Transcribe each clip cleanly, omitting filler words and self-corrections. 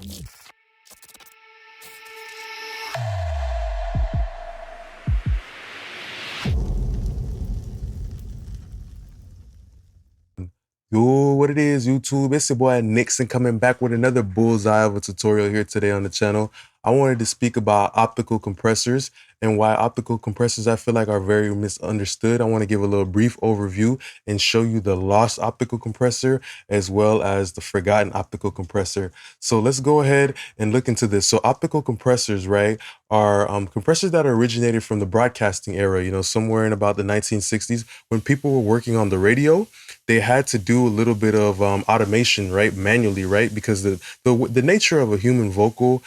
Yo, what it is, YouTube? It's your boy Nixon coming back with another bullseye of a tutorial here today on the channel. I wanted to speak about optical compressors and why optical compressors I feel like are very misunderstood. I want to give a little brief overview and show you the lost optical compressor as well as the forgotten optical compressor. So let's go ahead and look into this. So optical compressors, right, are compressors that originated from the broadcasting era, somewhere in about the 1960s when people were working on the radio. They had to do a little bit of automation, right, manually, right, because the nature of a human vocal,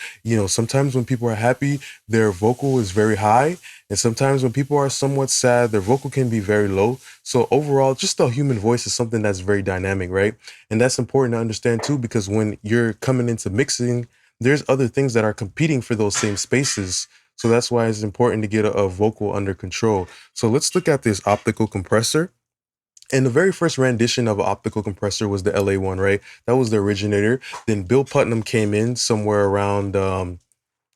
sometimes when people are happy, their vocal is very high, and sometimes when people are somewhat sad, their vocal can be very low. So overall, just the human voice is something that's very dynamic, right, and that's important to understand too, because when you're coming into mixing, there's other things that are competing for those same spaces. So that's why it's important to get a vocal under control. So let's look at this optical compressor. And the very first rendition of an optical compressor was the LA one, right? That was the originator. Then Bill Putnam came in somewhere around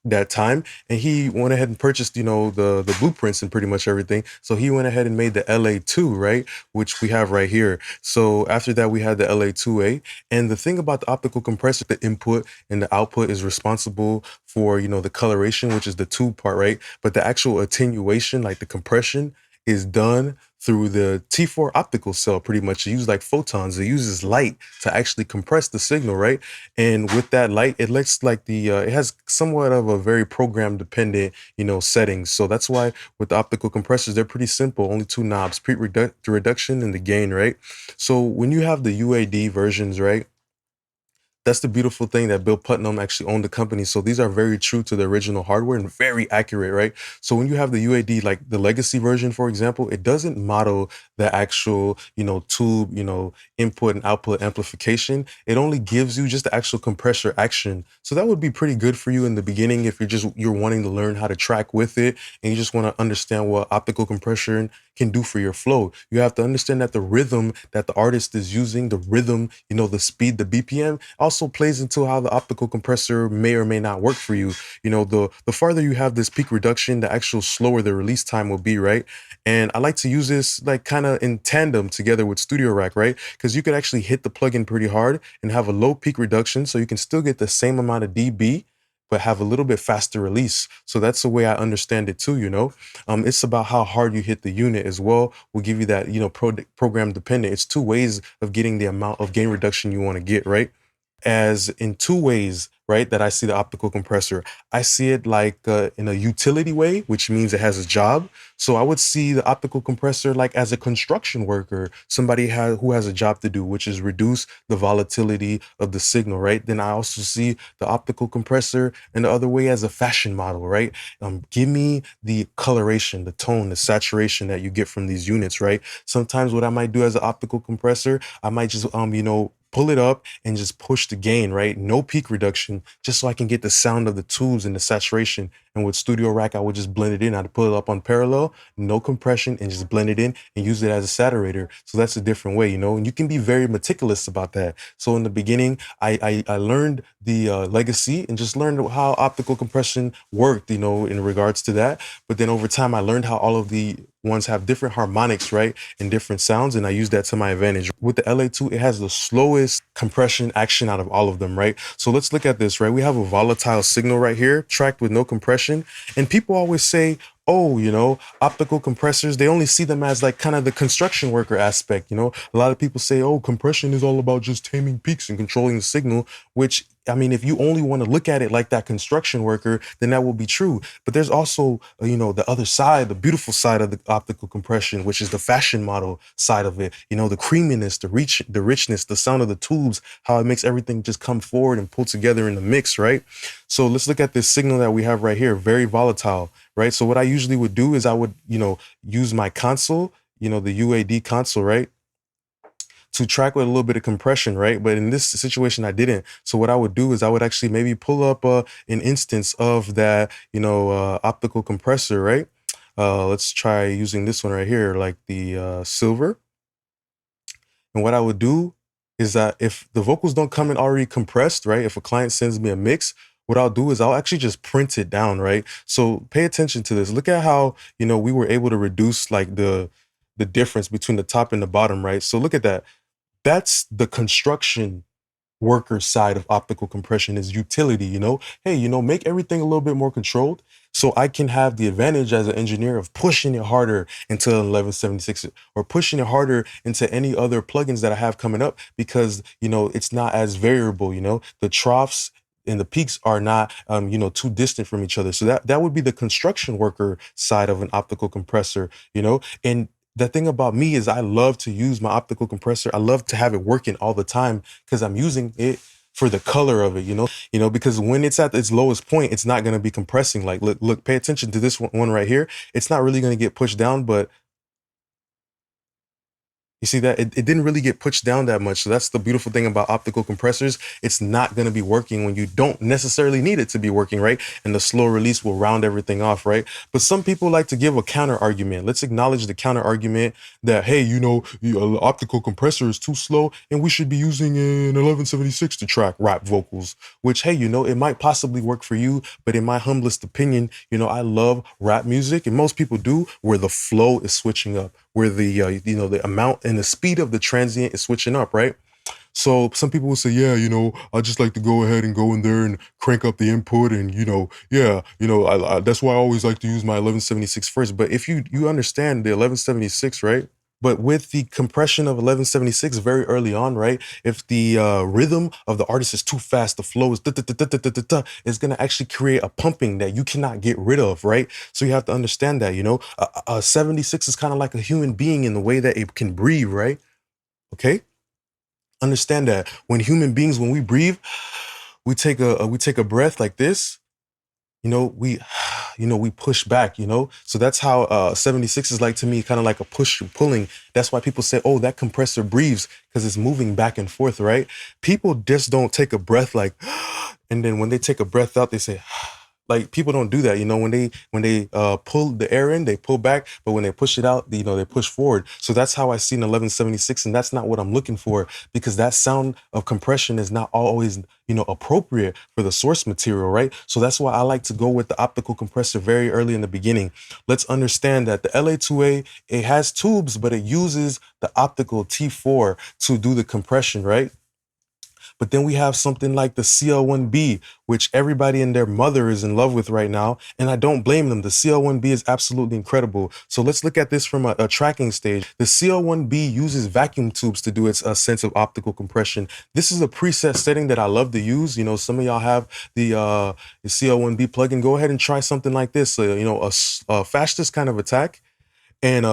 that time, and he went ahead and purchased, the blueprints and pretty much everything. So he went ahead and made the LA2, right? Which we have right here. So after that, we had the LA2A. And the thing about the optical compressor, the input and the output is responsible for, the coloration, which is the tube part, right? But the actual attenuation, like the compression, is done through the T4 optical cell. Pretty much it uses like photons. It uses light to actually compress the signal, right? And with that light, it looks like it has somewhat of a very program dependent, settings. So that's why with the optical compressors, they're pretty simple. Only two knobs, peak reduction and the gain, right? So when you have the UAD versions, right, that's the beautiful thing, that Bill Putnam actually owned the company. So these are very true to the original hardware and very accurate, right? So when you have the UAD, like the legacy version, for example, it doesn't model the actual, tube, input and output amplification. It only gives you just the actual compressor action. So that would be pretty good for you in the beginning if you're wanting to learn how to track with it and you just want to understand what optical compression can do for your flow. You have to understand that the rhythm that the artist is using, the rhythm, the speed, the BPM, also plays into how the optical compressor may or may not work for you. The farther you have this peak reduction, the actual slower the release time will be, right? And I like to use this like kind of in tandem together with Studio Rack, right? Because you could actually hit the plugin pretty hard and have a low peak reduction, so you can still get the same amount of dB, but have a little bit faster release. So that's the way I understand it too, It's about how hard you hit the unit as well. Will give you that, program dependent. It's two ways of getting the amount of gain reduction you want to get, right? As in two ways, right, that I see the optical compressor. I see it like in a utility way, which means it has a job. So I would see the optical compressor like as a construction worker, somebody who has a job to do, which is reduce the volatility of the signal, right? Then I also see the optical compressor in the other way as a fashion model, right? Give me the coloration, the tone, the saturation that you get from these units, right? Sometimes what I might do as an optical compressor, I might just, pull it up and just push the gain, right? No peak reduction, just so I can get the sound of the tubes and the saturation. And with Studio Rack, I would just blend it in. I'd put it up on parallel, no compression, and just blend it in and use it as a saturator. So that's a different way, and you can be very meticulous about that. So in the beginning, I learned the legacy and just learned how optical compression worked, in regards to that. But then over time, I learned how all of the ones have different harmonics, right, and different sounds, and I use that to my advantage. With the LA2, it has the slowest compression action out of all of them, right? So let's look at this, right? We have a volatile signal right here, tracked with no compression, and people always say, oh, optical compressors, they only see them as like kind of the construction worker aspect, A lot of people say, oh, compression is all about just taming peaks and controlling the signal, which, I mean, if you only want to look at it like that construction worker, then that will be true. But there's also, the other side, the beautiful side of the optical compression, which is the fashion model side of it. The creaminess, the richness, the sound of the tubes, how it makes everything just come forward and pull together in the mix, right? So let's look at this signal that we have right here, very volatile, right? So what I usually would do is I would, use my console, the UAD console, right, to track with a little bit of compression, right? But in this situation, I didn't. So what I would do is I would actually maybe pull up an instance of that, optical compressor, right? Let's try using this one right here, like the silver. And what I would do is that if the vocals don't come in already compressed, right? If a client sends me a mix, what I'll do is I'll actually just print it down, right? So pay attention to this. Look at how, we were able to reduce like the difference between the top and the bottom, right? So look at that. That's the construction worker side of optical compression, is utility, hey, make everything a little bit more controlled so I can have the advantage as an engineer of pushing it harder into 1176 or pushing it harder into any other plugins that I have coming up, because it's not as variable. The troughs and the peaks are not too distant from each other. So that would be the construction worker side of an optical compressor. And the thing about me is I love to use my optical compressor. I love to have it working all the time because I'm using it for the color of it, because when it's at its lowest point, it's not going to be compressing. Like, look, pay attention to this one right here. It's not really going to get pushed down, but you see that it didn't really get pushed down that much. So that's the beautiful thing about optical compressors. It's not going to be working when you don't necessarily need it to be working, right? And the slow release will round everything off, right? But some people like to give a counter argument. Let's acknowledge the counter argument that, hey, the optical compressor is too slow and we should be using an 1176 to track rap vocals, which, hey, it might possibly work for you. But in my humblest opinion, I love rap music, and most people do, where the flow is switching up, where the the amount and the speed of the transient is switching up, right? So some people will say, yeah, I just like to go ahead and go in there and crank up the input, and yeah, that's why I always like to use my 1176 first. But if you understand the 1176, right? But with the compression of 1176 very early on, right? If the rhythm of the artist is too fast, the flow is it's going to actually create a pumping that you cannot get rid of, right? So you have to understand that, a 76 is kind of like a human being in the way that it can breathe, right? Okay? Understand that when we breathe, we take a breath like this, we we push back, so that's how 76 is like to me, kind of like a push pulling. That's why people say, oh, that compressor breathes, because it's moving back and forth, right? People just don't take a breath like and then when they take a breath out, they say like, people don't do that, when they pull the air in, they pull back, but when they push it out, they push forward. So that's how I see an 1176, and that's not what I'm looking for, because that sound of compression is not always appropriate for the source material, right? So that's why I like to go with the optical compressor very early in the beginning. Let's understand that the LA2A, it has tubes, but it uses the optical T4 to do the compression, right? But then we have something like the CL1B, which everybody and their mother is in love with right now. And I don't blame them. The CL1B is absolutely incredible. So let's look at this from a tracking stage. The CL1B uses vacuum tubes to do its sense of optical compression. This is a preset setting that I love to use. Some of y'all have the CL1B plugin. Go ahead and try something like this. A fastest kind of attack, and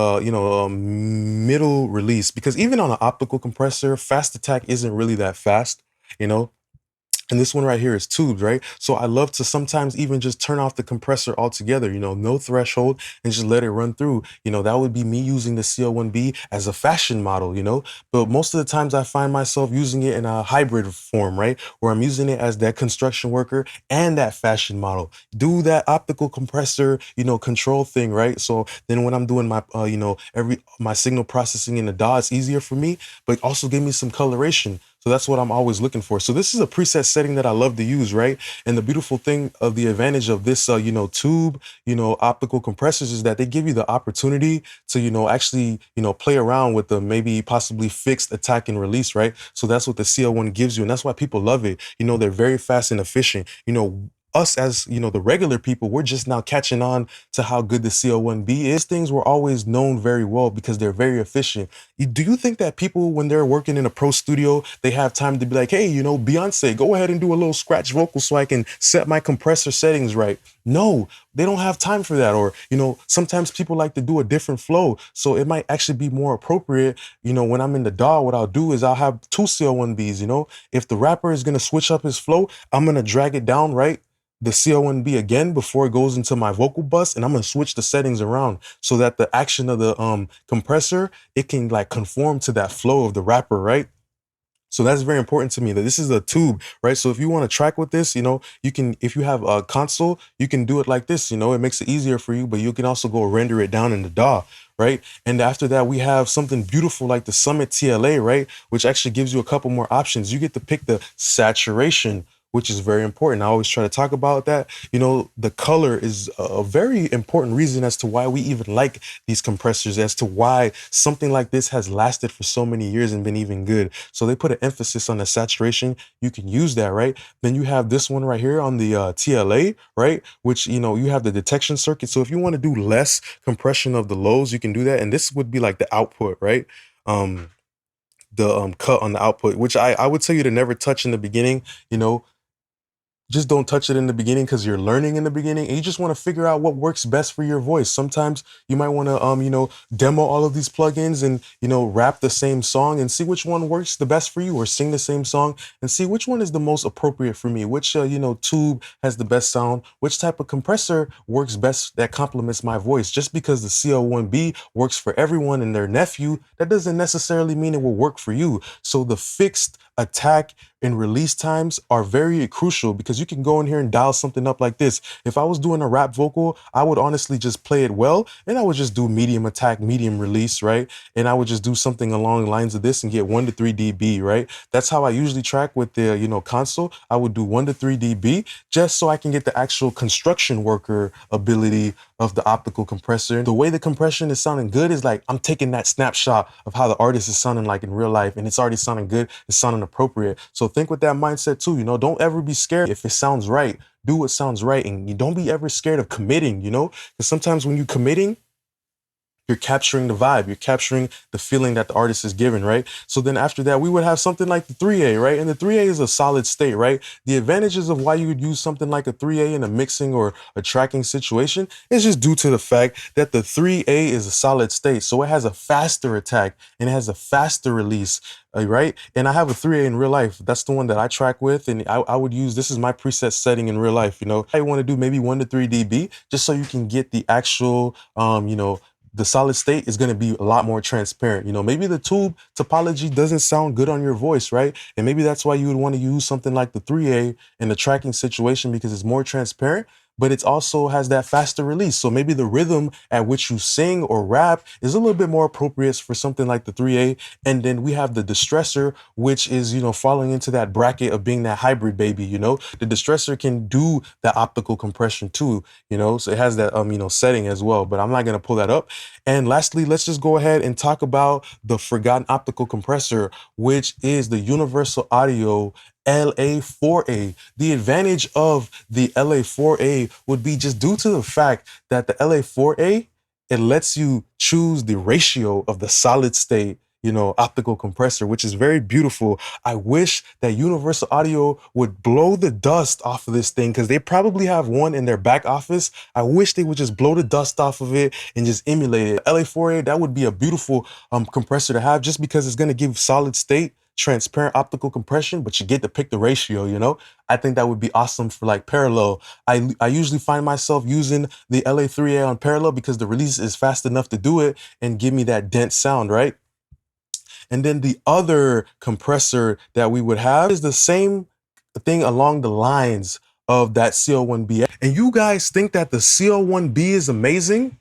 middle release, because even on an optical compressor, fast attack isn't really that fast, you know and this one right here is tubes, right? So I love to sometimes even just turn off the compressor altogether, no threshold, and just let it run through. That would be me using the CL1B as a fashion model, but most of the times I find myself using it in a hybrid form, right? Where I'm using it as that construction worker and that fashion model. Do that optical compressor, control thing, right? So then when I'm doing my, my signal processing in the DAW, it's easier for me, but also give me some coloration. So that's what I'm always looking for. So this is a preset setting that I love to use, right? And the beautiful thing of the advantage of this, tube, optical compressors is that they give you the opportunity to, actually, play around with the maybe possibly fixed attack and release, right? So that's what the CL1 gives you. And that's why people love it. They're very fast and efficient. Us as, the regular people, we're just now catching on to how good the CL1B is. Things were always known very well because they're very efficient. Do you think that people, when they're working in a pro studio, they have time to be like, hey, Beyonce, go ahead and do a little scratch vocal so I can set my compressor settings right? No, they don't have time for that. Or, sometimes people like to do a different flow. So it might actually be more appropriate, when I'm in the DAW, what I'll do is I'll have two CL1Bs, If the rapper is going to switch up his flow, I'm going to drag it down, right? The CL1B again before it goes into my vocal bus, and I'm going to switch the settings around so that the action of the compressor, it can like conform to that flow of the rapper, right? So that's very important to me that this is a tube, right? So if you want to track with this, you know, you can, if you have a console, you can do it like this, you know, it makes it easier for you, but you can also go render it down in the DAW, right? And after that, we have something beautiful like the Summit TLA, right? Which actually gives you a couple more options. You get to pick the saturation, which is very important. I always try to talk about that. You know, the color is a very important reason as to why we even like these compressors, as to why something like this has lasted for so many years and been even good. So they put an emphasis on the saturation. You can use that, right? Then you have this one right here on the TLA, right? Which, you know, you have the detection circuit. So if you want to do less compression of the lows, you can do that. And this would be like the output, right? The cut on the output, which I would tell you to never touch in the beginning, you know, just don't touch it in the beginning because you're learning in the beginning and you just want to figure out what works best for your voice. Sometimes you might want to, you know, demo all of these plugins and, you know, rap the same song and see which one works the best for you, or sing the same song and see which one is the most appropriate for me, which, you know, tube has the best sound, which type of compressor works best that complements my voice. Just because the CO1B works for everyone and their nephew, that doesn't necessarily mean it will work for you. So the fixed attack and release times are very crucial, because you can go in here and dial something up like this. If I was doing a rap vocal, I would honestly just play it well and I would just do medium attack, medium release, right? And I would just do something along the lines of this and get 1 to 3 dB, right? That's how I usually track with the, you know, console. I would do 1 to 3 dB just so I can get the actual construction worker ability of the optical compressor. The way the compression is sounding good is like I'm taking that snapshot of how the artist is sounding like in real life, and it's already sounding good, it's sounding appropriate. So think with that mindset too, you know, don't ever be scared. If it sounds right, do what sounds right, and you don't be ever scared of committing, you know, because sometimes when you're committing, you're capturing the vibe, you're capturing the feeling that the artist is giving, right? So then after that, we would have something like the 3A, right? And the 3A is a solid state, right? The advantages of why you would use something like a 3A in a mixing or a tracking situation is just due to the fact that the 3A is a solid state. So it has a faster attack and it has a faster release, right? And I have a 3A in real life. That's the one that I track with. And I would use, this is my preset setting in real life, you know. I want to do maybe 1 to 3 dB just so you can get the actual, you know, the solid state is going to be a lot more transparent. You know, maybe the tube topology doesn't sound good on your voice, right? And maybe that's why you would want to use something like the 3A in the tracking situation, because it's more transparent, but it also has that faster release. So maybe the rhythm at which you sing or rap is a little bit more appropriate for something like the 3A. And then we have the distressor, which is, you know, falling into that bracket of being that hybrid baby, you know. The distressor can do the optical compression too, you know, so it has that, you know, setting as well, but I'm not going to pull that up. And lastly, let's just go ahead and talk about the forgotten optical compressor, which is the Universal Audio LA4A. The advantage of the LA4A would be just due to the fact that the LA4A, it lets you choose the ratio of the solid state, you know, optical compressor, which is very beautiful. I wish that Universal Audio would blow the dust off of this thing, because they probably have one in their back office. I wish they would just blow the dust off of it and just emulate it. LA4A, that would be a beautiful compressor to have, just because it's going to give solid state transparent optical compression, but you get to pick the ratio, you know. I think that would be awesome for like parallel. I usually find myself using the LA3A on parallel because the release is fast enough to do it and give me that dense sound, right? And then the other compressor that we would have is the same thing along the lines of that CO1B. And you guys think that the CO1B is amazing?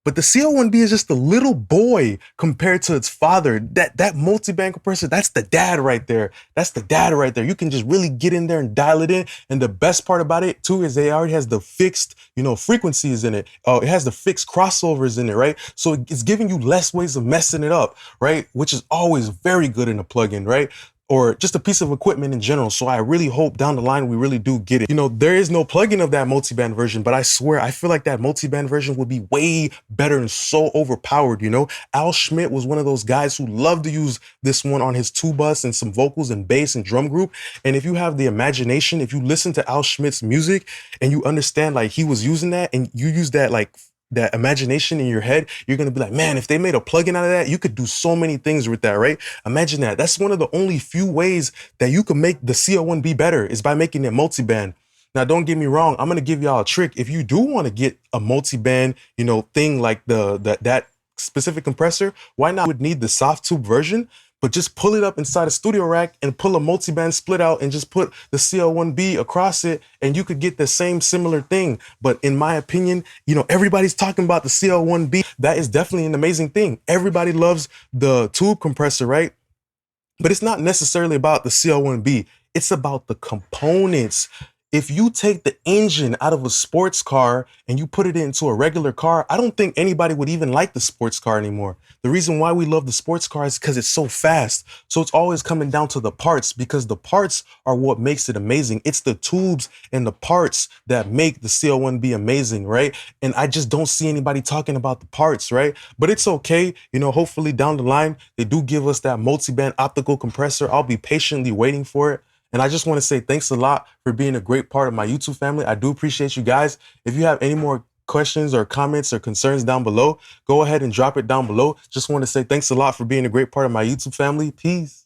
But the CO1B is just a little boy compared to its father. That multi-band compressor, that's the dad right there. That's the dad right there. You can just really get in there and dial it in. And the best part about it too is they already has the fixed, you know, frequencies in it. It has the fixed crossovers in it, right? So it's giving you less ways of messing it up, right? Which is always very good in a plugin, right? Or just a piece of equipment in general. So I really hope down the line we really do get it. You know, there is no plugin of that multi-band version, but I swear I feel like that multi-band version would be way better and so overpowered, you know. Al Schmidt was one of those guys who loved to use this one on his tubas and some vocals and bass and drum group. And if you have the imagination, if you listen to Al Schmidt's music and you understand like he was using that and you use that like that imagination in your head, you're going to be like, man, if they made a plugin out of that, you could do so many things with that, right? Imagine that. That's one of the only few ways that you can make the CO1B better, is by making it multi-band. Now, don't get me wrong. I'm going to give y'all a trick. If you do want to get a multi-band, you know, thing like that specific compressor, why not? You would need the soft tube version, But just pull it up inside a studio rack and pull a multiband split out and just put the CL1B across it, and you could get the same similar thing. But in my opinion, you know, everybody's talking about the CL1B. That is definitely an amazing thing. Everybody loves the tube compressor, right? But it's not necessarily about the CL1B. It's about the components. If you take the engine out of a sports car and you put it into a regular car, I don't think anybody would even like the sports car anymore. The reason why we love the sports car is because it's so fast. So it's always coming down to the parts, because the parts are what makes it amazing. It's the tubes and the parts that make the CL1B amazing, right? And I just don't see anybody talking about the parts, right? But it's okay. You know, hopefully down the line, they do give us that multiband optical compressor. I'll be patiently waiting for it. And I just want to say thanks a lot for being a great part of my YouTube family. I do appreciate you guys. If you have any more questions or comments or concerns down below, go ahead and drop it down below. Just want to say thanks a lot for being a great part of my YouTube family. Peace.